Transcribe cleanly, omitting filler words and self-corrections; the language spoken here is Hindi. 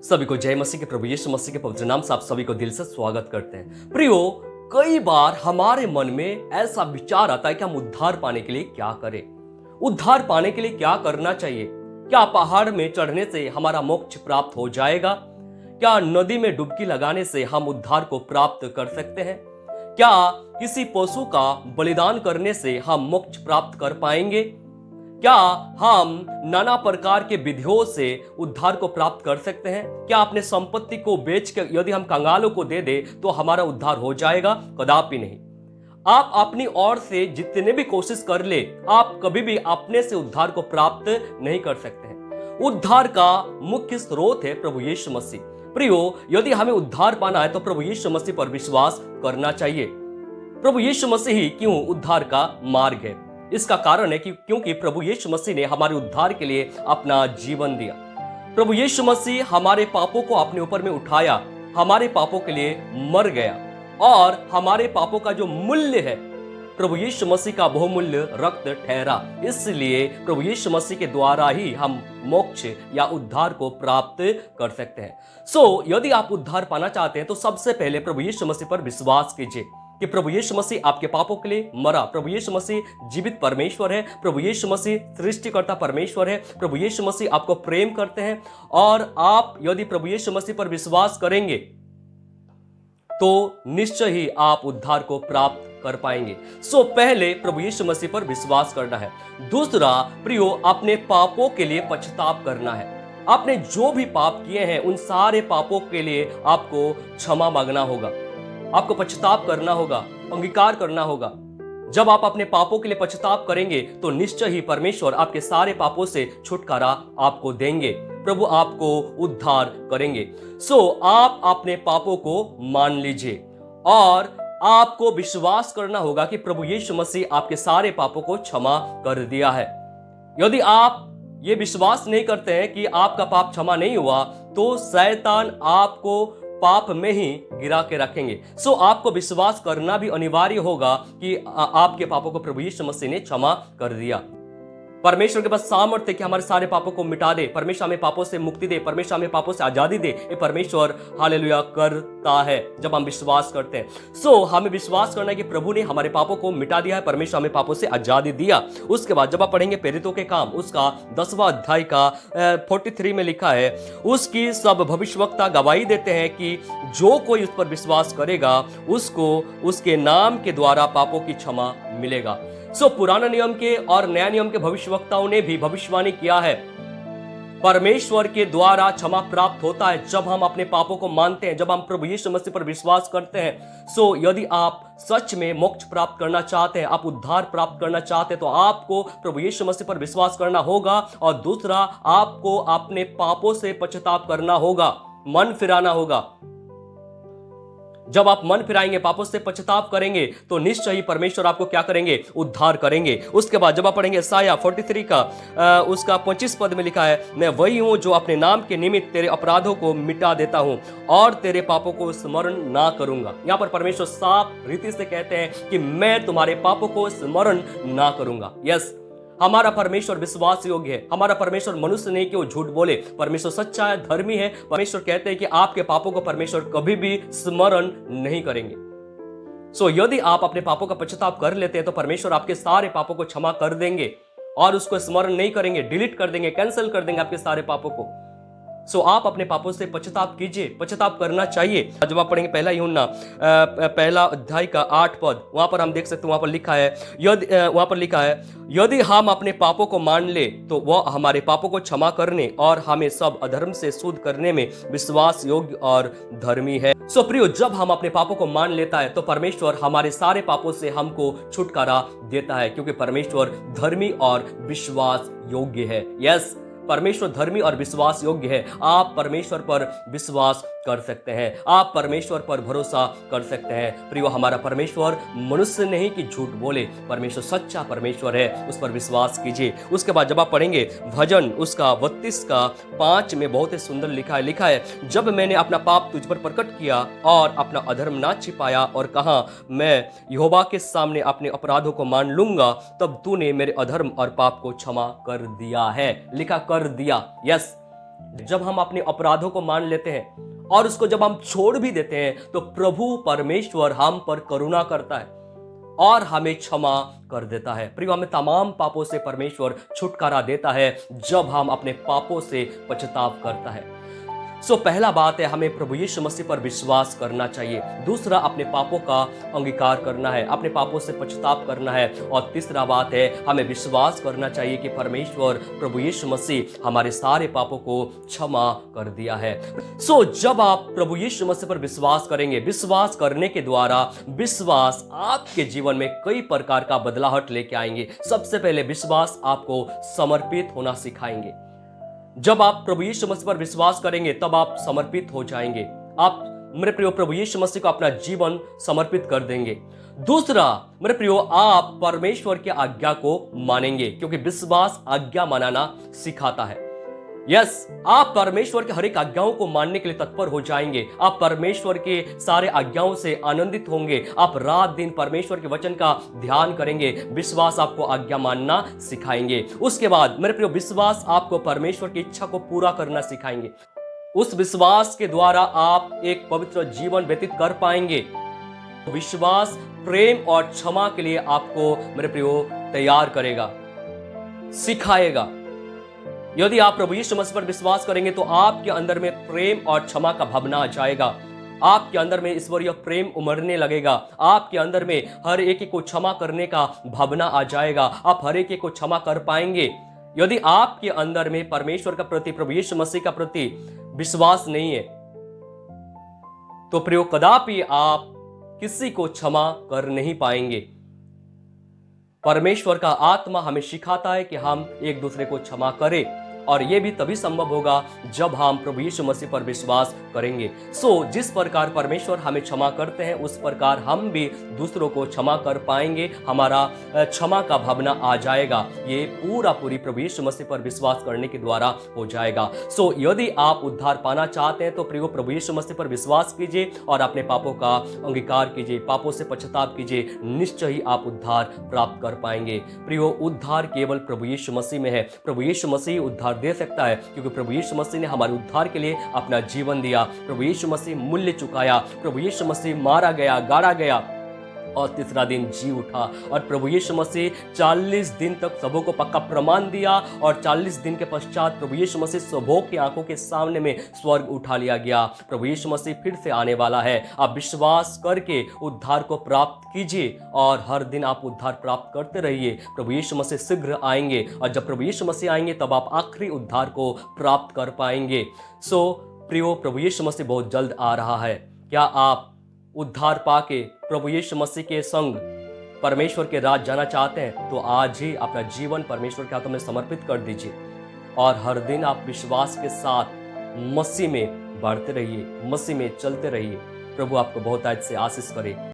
सभी को जय मसीह के प्रभु यीशु मसीह के पवित्र नाम से आप सभी को दिल से स्वागत करते हैं। प्रियो, कई बार हमारे मन में ऐसा विचार आता है कि हम उद्धार पाने के लिए क्या करें, उद्धार पाने के लिए क्या करना चाहिए। क्या पहाड़ में चढ़ने से हमारा मोक्ष प्राप्त हो जाएगा? क्या नदी में डुबकी लगाने से हम उद्धार को प्राप्त कर सकते हैं? क्या किसी पशु का बलिदान करने से हम मोक्ष प्राप्त कर पाएंगे? क्या हम नाना प्रकार के विधियों से उद्धार को प्राप्त कर सकते हैं? क्या अपने संपत्ति को बेच के यदि हम कंगालों को दे दे तो हमारा उद्धार हो जाएगा? कदापि नहीं। आप अपनी ओर से जितने भी कोशिश कर ले, आप कभी भी अपने से उद्धार को प्राप्त नहीं कर सकते हैं। उद्धार का मुख्य स्रोत है प्रभु यीशु मसीह। प्रियो, यदि हमें उद्धार पाना है तो प्रभु यीशु मसीह पर विश्वास करना चाहिए। प्रभु यीशु मसीह ही क्यों उद्धार का मार्ग है? इसका कारण है कि क्योंकि प्रभु यीशु मसीह ने हमारे उद्धार के लिए अपना जीवन दिया। प्रभु यीशु मसीह हमारे पापों को अपने ऊपर में उठाया, हमारे पापों के लिए मर गया और हमारे पापों का जो मूल्य है प्रभु यीशु मसीह का बहुमूल्य रक्त ठहरा। इसलिए प्रभु यीशु मसीह के द्वारा ही हम मोक्ष या उद्धार को प्राप्त कर सकते हैं। यदि आप उद्धार पाना चाहते हैं तो सबसे पहले प्रभु यीशु मसीह पर विश्वास कीजिए कि प्रभु यीशु मसीह आपके पापों के लिए मरा। प्रभु यीशु मसीह जीवित परमेश्वर है। प्रभु यीशु मसीह सृष्टिकर्ता परमेश्वर है। प्रभु यीशु मसीह आपको प्रेम करते हैं और आप यदि प्रभु यीशु मसीह पर विश्वास करेंगे तो निश्चय ही आप उद्धार को प्राप्त कर पाएंगे। पहले प्रभु यीशु मसीह पर विश्वास करना है। दूसरा, प्रियो, अपने पापों के लिए पछताप करना है। आपने जो भी पाप किए हैं उन सारे पापों के लिए आपको क्षमा मांगना होगा, आपको पछताप करना होगा, अंगीकार करना होगा। जब आप अपने पापों के लिए पछताप करेंगे तो निश्चय ही परमेश्वर आपके सारे पापों से छुटकारा आपको देंगे। प्रभु आपको उद्धार करेंगे। आप अपने पापों को मान लीजिए और आपको विश्वास करना होगा कि प्रभु यीशु मसीह आपके सारे पापों को क्षमा कर दिया है। यदि आप ये विश्वास नहीं करते हैं कि आपका पाप क्षमा नहीं हुआ तो शैतान आपको पाप में ही गिरा के रखेंगे। आपको विश्वास करना भी अनिवार्य होगा कि आपके पापों को प्रभु यीशु मसीह ने क्षमा कर दिया। परमेश्वर के पास सामर्थ्य है कि हमारे सारे पापों को मिटा दे, परमेश्वर हमें पापों से मुक्ति दे, परमेश्वर हमें पापों से आजादी दे। ये परमेश्वर हालेलुया करता है जब हम विश्वास करते हैं। हमें विश्वास करना है कि प्रभु ने हमारे पापों को मिटा दिया है, परमेश्वर हमें पापों से आजादी दिया। उसके बाद जब आप पढ़ेंगे प्रेरितों के काम उसका 10वां अध्याय का 43 में लिखा है, उसकी सब भविष्यवक्ता गवाही देते हैं कि जो कोई उस पर विश्वास करेगा उसको उसके नाम के द्वारा पापों की क्षमा मिलेगा। पुराना नियम के और नया नियम के भविष्यवक्ताओं ने भी भविष्यवाणी किया है, परमेश्वर के द्वारा क्षमा प्राप्त होता है जब हम अपने पापों को मानते हैं, जब हम प्रभु यीशु मसीह पर विश्वास करते हैं। यदि आप सच में मोक्ष प्राप्त करना चाहते हैं, आप उद्धार प्राप्त करना चाहते हैं तो आपको प्रभु यीशु मसीह पर विश्वास करना होगा और दूसरा, आपको अपने पापों से पश्चाताप करना होगा, मन फिराना होगा। जब आप मन फिराएंगे, पापों से पश्चाताप करेंगे तो निश्चय ही परमेश्वर आपको क्या करेंगे? उद्धार करेंगे। उसके बाद जब आप पढ़ेंगे यशायाह 43 का उसका 25 पद में लिखा है, मैं वही हूं जो अपने नाम के निमित्त तेरे अपराधों को मिटा देता हूं और तेरे पापों को स्मरण ना करूंगा। यहां पर परमेश्वर साफ रीति से कहते हैं कि मैं तुम्हारे पापों को स्मरण ना करूंगा। यस, हमारा परमेश्वर विश्वास योग्य है। हमारा परमेश्वर मनुष्य नहीं कि वो झूठ बोले। परमेश्वर सच्चा है, धर्मी है। परमेश्वर कहते हैं कि आपके पापों को परमेश्वर कभी भी स्मरण नहीं करेंगे। यदि आप अपने पापों का पश्चाताप कर लेते हैं तो परमेश्वर आपके सारे पापों को क्षमा कर देंगे और उसको स्मरण नहीं करेंगे, डिलीट कर देंगे, कैंसिल कर देंगे आपके सारे पापों को। आप अपने पापों से पश्चाताप कीजिए, पश्चाताप करना चाहिए। जब आप पढ़ेंगे पहला यूहन्ना पहला अध्याय का 8 पद, वहां पर हम देख सकते हैं, वहां पर लिखा है, यदि हम अपने पापों को मान ले तो वह हमारे पापों को क्षमा करने और हमें सब अधर्म से शुद्ध करने में विश्वास योग्य और धर्मी है। प्रियो, जब हम अपने पापों को मान लेता है तो परमेश्वर हमारे सारे पापों से हमको छुटकारा देता है, क्योंकि परमेश्वर धर्मी और विश्वास योग्य है। यस, परमेश्वर धर्मी और विश्वास योग्य है। आप परमेश्वर पर विश्वास कर सकते हैं, आप परमेश्वर पर भरोसा कर सकते हैं। प्रियो, हमारा परमेश्वर मनुष्य नहीं कि झूठ बोले, परमेश्वर सच्चा परमेश्वर है, उस पर विश्वास कीजिए। उसके बाद जब आप पढ़ेंगे भजन उसका 32 का 5 में बहुत ही सुंदर लिखा है, जब मैंने अपना पाप तुझ पर प्रकट किया और अपना अधर्म ना छिपाया और कहा मैं यहोवा के सामने अपने अपराधों को मान लूंगा, तब तूने मेरे अधर्म और पाप को क्षमा कर दिया है। लिखा कर दिया। यस, जब हम अपने अपराधों को मान लेते हैं और उसको जब हम छोड़ भी देते हैं तो प्रभु परमेश्वर हम पर करुणा करता है और हमें क्षमा कर देता है। प्रिय, हमें तमाम पापों से परमेश्वर छुटकारा देता है जब हम अपने पापों से पछताव करता है। पहला बात है, हमें प्रभु यीशु मसीह पर विश्वास करना चाहिए। दूसरा, अपने पापों का अंगीकार करना है, अपने पापों से पछताव करना है। और तीसरा बात है, हमें विश्वास करना चाहिए कि परमेश्वर प्रभु यीशु मसीह हमारे सारे पापों को क्षमा कर दिया है। जब आप प्रभु यीशु मसीह पर विश्वास करेंगे, विश्वास करने के द्वारा विश्वास आपके जीवन में कई प्रकार का बदलाहट लेके आएंगे। सबसे पहले विश्वास आपको समर्पित होना सिखाएंगे। जब आप प्रभु यीशु मसीह पर विश्वास करेंगे तब आप समर्पित हो जाएंगे। आप मेरे प्रियो प्रभु यीशु मसीह को अपना जीवन समर्पित कर देंगे। दूसरा मेरे प्रियो, आप परमेश्वर की आज्ञा को मानेंगे, क्योंकि विश्वास आज्ञा मानना सिखाता है। यस, आप परमेश्वर के हर एक आज्ञाओं को मानने के लिए तत्पर हो जाएंगे। आप परमेश्वर के सारे आज्ञाओं से आनंदित होंगे। आप रात दिन परमेश्वर के वचन का ध्यान करेंगे। विश्वास आपको आज्ञा मानना सिखाएंगे। उसके बाद मेरे प्रियो, विश्वास आपको परमेश्वर की इच्छा को पूरा करना सिखाएंगे। उस विश्वास के द्वारा आप एक पवित्र जीवन व्यतीत कर पाएंगे। विश्वास प्रेम और क्षमा के लिए आपको मेरे प्रियो तैयार करेगा, सिखाएगा। यदि आप प्रभु यीशु मसीह पर विश्वास करेंगे तो आपके अंदर में प्रेम और क्षमा का भावना आ जाएगा। आपके अंदर में ईश्वरीय प्रेम उमड़ने लगेगा। आपके अंदर में हर एक को क्षमा करने का भावना आ जाएगा। आप हर एक को क्षमा कर पाएंगे। यदि आपके अंदर में परमेश्वर का प्रति, प्रभु यीशु मसीह का प्रति विश्वास नहीं है तो प्रियो, कदापि आप किसी को क्षमा कर नहीं पाएंगे। परमेश्वर का आत्मा हमें सिखाता है कि हम एक दूसरे को क्षमा करें, और यह भी तभी संभव होगा जब हम प्रभु यीशु मसीह पर विश्वास करेंगे। जिस प्रकार परमेश्वर हमें क्षमा करते हैं उस प्रकार हम भी दूसरों को क्षमा कर पाएंगे। हमारा क्षमा का भावना आ जाएगा। ये पूरी प्रभु यीशु मसीह पर विश्वास करने के द्वारा हो जाएगा। यदि आप उद्धार पाना चाहते हैं तो प्रियो, प्रभु यीशु मसीह पर विश्वास कीजिए और अपने पापों का अंगीकार कीजिए, पापों से पश्चाताप कीजिए। निश्चय ही आप उद्धार प्राप्त कर पाएंगे। प्रियो, उद्धार केवल प्रभु यीशु मसीह में है। प्रभु यीशु मसीह उद्धार दे सकता है, क्योंकि प्रभु यीशु मसीह ने हमारे उद्धार के लिए अपना जीवन दिया। प्रभु यीशु मसीह मूल्य चुकाया। प्रभु यीशु मसीह मारा गया, गाड़ा गया और तीसरा दिन जी उठा। और प्रभु यीशु मसीह 40 दिन तक सबों को पक्का प्रमाण दिया और 40 दिन के पश्चात प्रभु यीशु मसीह सबों की आंखों के सामने में स्वर्ग उठा लिया गया। प्रभु यीशु मसीह फिर से आने वाला है। आप विश्वास करके उद्धार को प्राप्त कीजिए और हर दिन आप उद्धार प्राप्त करते रहिए। प्रभु यीशु मसीह शीघ्र आएंगे और जब प्रभु यीशु मसीह आएंगे तब आप आखिरी उद्धार को प्राप्त कर पाएंगे। प्रियो, प्रभु यीशु मसीह बहुत जल्द आ रहा है। क्या आप उद्धार पाके प्रभु यीशु मसीह के संग परमेश्वर के राज जाना चाहते हैं तो आज ही अपना जीवन परमेश्वर के हाथों में समर्पित कर दीजिए और हर दिन आप विश्वास के साथ मसीह में बढ़ते रहिए, मसीह में चलते रहिए। प्रभु आपको बहुत आज से आशीष करे।